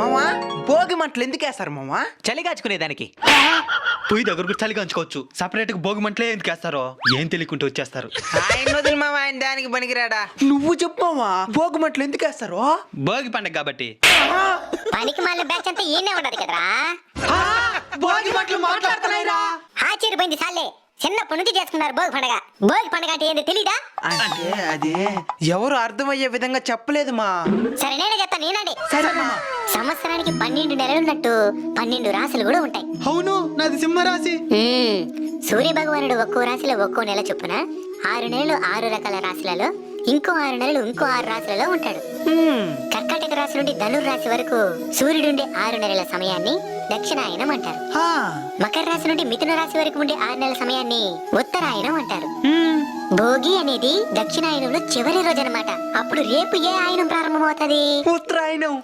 మామా భోగి మంటలు ఎందుకు వేస్తారు మామా? చలి కాచుకునేదానికి. పొయ్యి దగ్గర కూడా చలిగా ఉంచుకోవచ్చు. సపరేట్ గా భోగి మంటలే ఎందుకు వేస్తారో ఏం తెలియకుంటూ వచ్చేస్తారు. ఆయన వదిలి మామ, ఆయన దానికి పనికిరాడా? నువ్వు చెప్పు మామా, భోగి మంటలు ఎందుకు వేస్తారు? భోగి పండగ కాబట్టి. పనికి మళ్ళీ బ్యాచ్ అంతా ఈయనే ఉండదు కదరా. భోగి మంటలు మాట్లాడుతున్నాయిరా. ఆశ్చర్యపోయింది సాలే. చిన్నప్పటి నుంచి చేసుకున్నారు భోగి పండగ. భోగి పండగ అంటే ఏందో తెలీదా? అంటే అదే ఎవరు అర్థమయ్యే విధంగా చెప్పలేదు మా. సరే నేనే చెప్తాను, నేనండి. సరే మామా. సంవత్సరానికి 12 నెలలున్నట్టు 12 రాశులు కూడా ఉంటాయి. అవును, నాది సింహరాశి. సూర్య భగవానుడు ఒక్కో రాశిలో ఒక్కో నెల చొప్పున 6 నెలలు 6 రకాల రాశులలో, ఇంకో 6 నెలలు ఇంకో 6 రాశులలో ఉంటాడు. కర్కాటక రాశి నుండి ధనుర్ రాశి వరకు సూర్యుడుండే 6 నెలల సమయాన్ని దక్షిణాయనం అంటారు. మకర రాశి నుండి మిథున రాశి వరకు ఉండే 6 నెలల సమయాన్ని ఉత్తరాయణం అంటారు. భోగి అనేది దక్షిణాయనంలో చివరి రోజు అన్నమాట. అప్పుడు రేపు ఏ ఆయనం ప్రారంభమవుతుంది? ఉత్తరాయణం.